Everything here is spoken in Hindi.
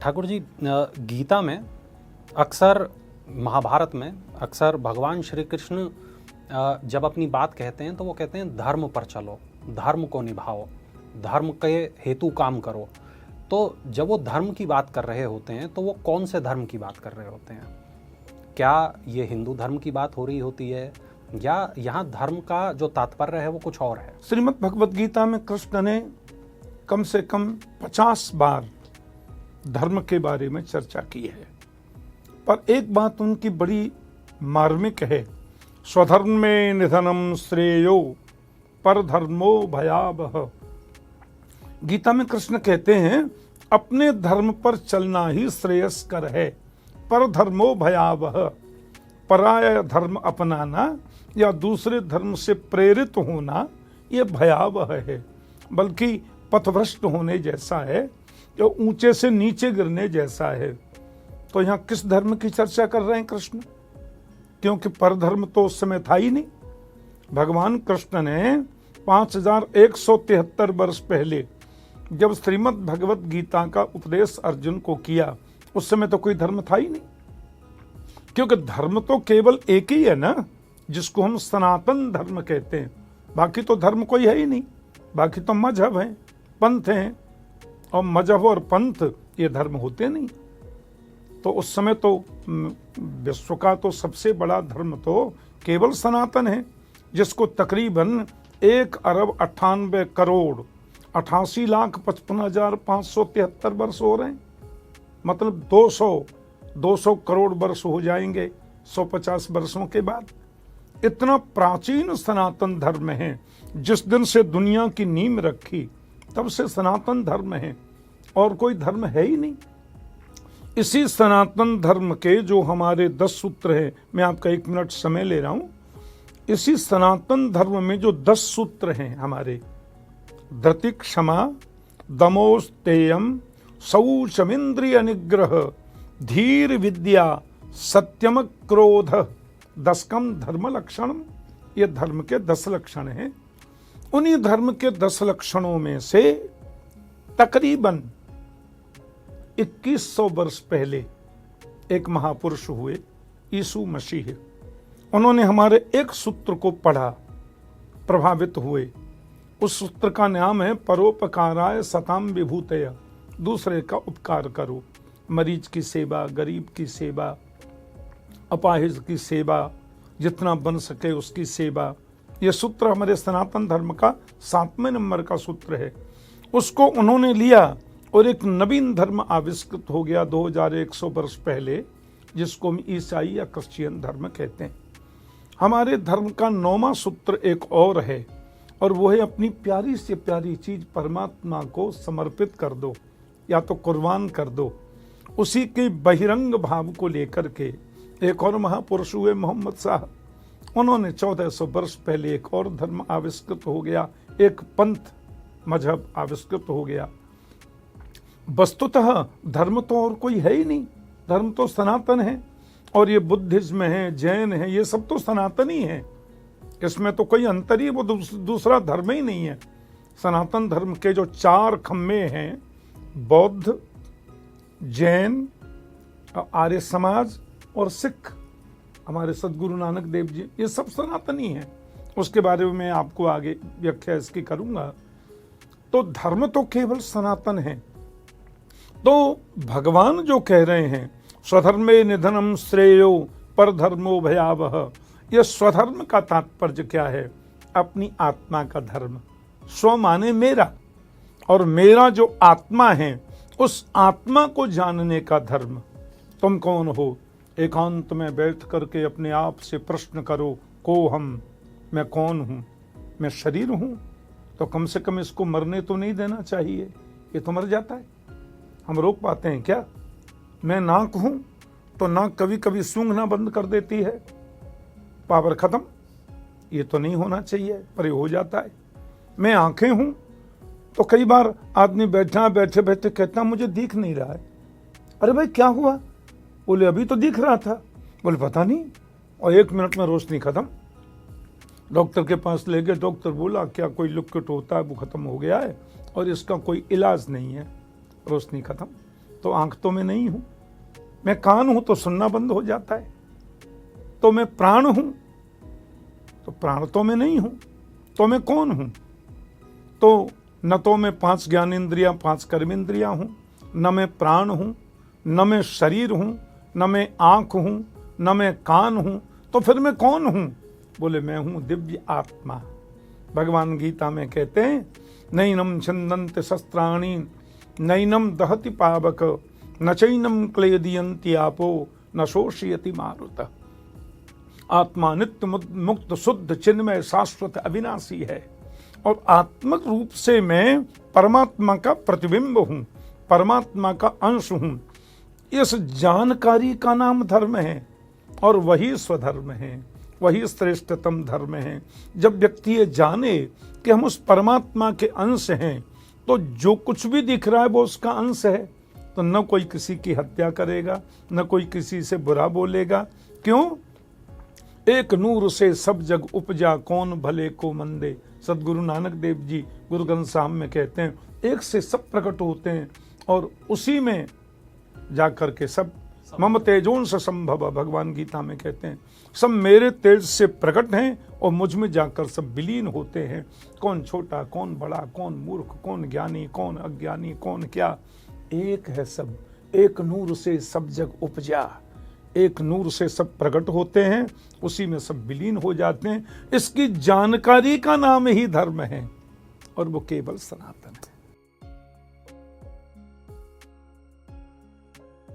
ठाकुर जी, गीता में अक्सर, महाभारत में अक्सर भगवान श्री कृष्ण जब अपनी बात कहते हैं तो वो कहते हैं धर्म पर चलो, धर्म को निभाओ, धर्म के हेतु काम करो। तो जब वो धर्म की बात कर रहे होते हैं तो वो कौन से धर्म की बात कर रहे होते हैं? क्या ये हिंदू धर्म की बात हो रही होती है या यहाँ धर्म का जो तात्पर्य है वो कुछ और है? श्रीमद् भगवत गीता में कृष्ण ने कम से कम 50 बार धर्म के बारे में चर्चा की है, पर एक बात उनकी बड़ी मार्मिक है। स्वधर्म में निधनम श्रेयो पर धर्मो भयावह। गीता में कृष्ण कहते हैं अपने धर्म पर चलना ही श्रेयस्कर है, पर धर्मो भयावह। पराया धर्म अपनाना या दूसरे धर्म से प्रेरित होना यह भयावह है, बल्कि पथभ्रष्ट होने जैसा है, या ऊंचे से नीचे गिरने जैसा है। तो यहाँ किस धर्म की चर्चा कर रहे हैं कृष्ण? क्योंकि परधर्म तो उस समय था ही नहीं। भगवान कृष्ण ने 5173 वर्ष पहले जब श्रीमद् भगवत गीता का उपदेश अर्जुन को किया, उस समय तो कोई धर्म था ही नहीं। क्योंकि धर्म तो केवल एक ही है ना, जिसको हम सनातन धर्म कहते हैं। बाकी तो धर्म कोई है ही नहीं, बाकी तो मजहब हैं, पंथ हैं, और मजहब और पंथ ये धर्म होते नहीं। तो उस समय तो विश्व का तो सबसे बड़ा धर्म तो केवल सनातन है, जिसको तकरीबन 1,98,58,55,573 वर्ष हो रहे हैं। मतलब 200 करोड़ वर्ष हो जाएंगे 150 वर्षों के बाद। इतना प्राचीन सनातन धर्म है, जिस दिन से दुनिया की नींव रखी तब से सनातन धर्म है, और कोई धर्म है ही नहीं। इसी सनातन धर्म के जो हमारे 10 सूत्र हैं, मैं आपका 1 मिनट समय ले रहा हूं। इसी सनातन धर्म में जो 10 सूत्र हैं हमारे, धृति क्षमा दमोस्तेयम शौचमिंद्रिय निग्रह धीर विद्या सत्यम क्रोध दशकम धर्म लक्षणम, ये धर्म के 10 लक्षण हैं। उन्हीं धर्म के 10 लक्षणों में से तकरीबन 2100 वर्ष पहले एक महापुरुष हुए, यीशु मसीह। उन्होंने हमारे एक सूत्र को पढ़ा, प्रभावित हुए। उस सूत्र का नाम है परोपकाराय सताम विभूतय। दूसरे का उपकार करो, मरीज की सेवा, गरीब की सेवा, अपाहिज की सेवा, जितना बन सके उसकी सेवा। यह सूत्र हमारे सनातन धर्म का 7वें नंबर का सूत्र है। उसको उन्होंने लिया और एक नवीन धर्म आविष्कृत हो गया 2100 वर्ष पहले, जिसको हम ईसाई या क्रिश्चियन धर्म कहते हैं। हमारे धर्म का 9वां सूत्र एक और है, और वो है अपनी प्यारी से प्यारी चीज परमात्मा को समर्पित कर दो या तो कुर्बान कर दो। उसी के बहिरंग भाव को लेकर के एक और महापुरुष हुए मोहम्मद साहब। उन्होंने 1400 वर्ष पहले एक और धर्म आविष्कृत हो गया, एक पंथ मजहब आविष्कृत हो गया। वस्तुतः धर्म तो और कोई है ही नहीं, धर्म तो सनातन है। और ये बुद्धिज्म है, जैन है, ये सब तो सनातन ही है। इसमें तो कोई अंतर ही, वो दूसरा धर्म ही नहीं है। सनातन धर्म के जो 4 खम्भे हैं, बौद्ध, जैन, आर्य समाज और सिख, हमारे सदगुरु नानक देव जी, ये सब सनातनी हैं। उसके बारे में मैं आपको आगे व्याख्या इसकी करूंगा। तो धर्म तो केवल सनातन है। तो भगवान जो कह रहे हैं स्वधर्मे निधनम श्रेयो पर धर्मो भयावह, यह स्वधर्म का तात्पर्य क्या है? अपनी आत्मा का धर्म। स्व माने मेरा, और मेरा जो आत्मा है उस आत्मा को जानने का धर्म। तुम कौन हो? एकांत में बैठ करके अपने आप से प्रश्न करो, को हम, मैं कौन हूं? मैं शरीर हूं, तो कम से कम इसको मरने तो नहीं देना चाहिए। ये तो मर जाता है, हम रोक पाते हैं क्या? मैं नाक हूं, तो नाक कभी कभी सूंघना बंद कर देती है, पावर खत्म। ये तो नहीं होना चाहिए, पर ये हो जाता है। मैं आंखें हूं, तो कई बार आदमी बैठे बैठे कहता मुझे दिख नहीं रहा है। अरे भाई क्या हुआ? बोले अभी तो दिख रहा था। बोले पता नहीं, और 1 मिनट में रोशनी खत्म। डॉक्टर के पास ले गए, डॉक्टर बोला क्या कोई लिक्विड होता है वो खत्म हो गया है और इसका कोई इलाज नहीं है, रोशनी खत्म। तो आंख तो मैं नहीं हूं, मैं कान हूं तो सुनना बंद हो जाता है, तो मैं प्राण हूं, तो प्राण तो मैं नहीं हूं, तो मैं कौन हूं? तो न तो मैं 5 ज्ञानेंद्रियां 5 कर्मेंद्रियां हूं, न मैं प्राण हूं, न मैं शरीर हूं, न मैं आंख हूं, न मैं कान हूं, तो फिर मैं कौन हूं? बोले मैं हूं दिव्य आत्मा। भगवान गीता में कहते हैं नैनम छिन्दन्ति शस्त्राणि नैनम दहति पावक न चैनम क्लेदयन्ति आपो न शोषयति मारुतः। आत्मा नित्य मुक्त शुद्ध चिन्मय शाश्वत अविनाशी है और आत्मक रूप से मैं परमात्मा का प्रतिबिंब हूं, परमात्मा का अंश हूं। इस जानकारी का नाम धर्म है और वही स्वधर्म है, वही श्रेष्ठतम धर्म है। जब व्यक्ति ये जाने कि हम उस परमात्मा के अंश हैं तो जो कुछ भी दिख रहा है वो उसका अंश है, तो न कोई किसी की हत्या करेगा, न कोई किसी से बुरा बोलेगा। क्यों? एक नूर से सब जग उपजा कौन भले को मंदे। सदगुरु नानक देव जी गुरु ग्रंथ साहब में कहते हैं एक से सब प्रकट होते हैं और उसी में जाकर के सब मम तेजोंस संभव, भगवान गीता में कहते हैं सब मेरे तेज से प्रकट हैं और मुझ में जाकर सब विलीन होते हैं। कौन छोटा, कौन बड़ा, कौन मूर्ख, कौन ज्ञानी, कौन अज्ञानी, कौन क्या, एक है सब। एक नूर से सब जग उपजा, एक नूर से सब प्रकट होते हैं, उसी में सब विलीन हो जाते हैं। इसकी जानकारी का नाम ही धर्म है और वो केवल सनातन है।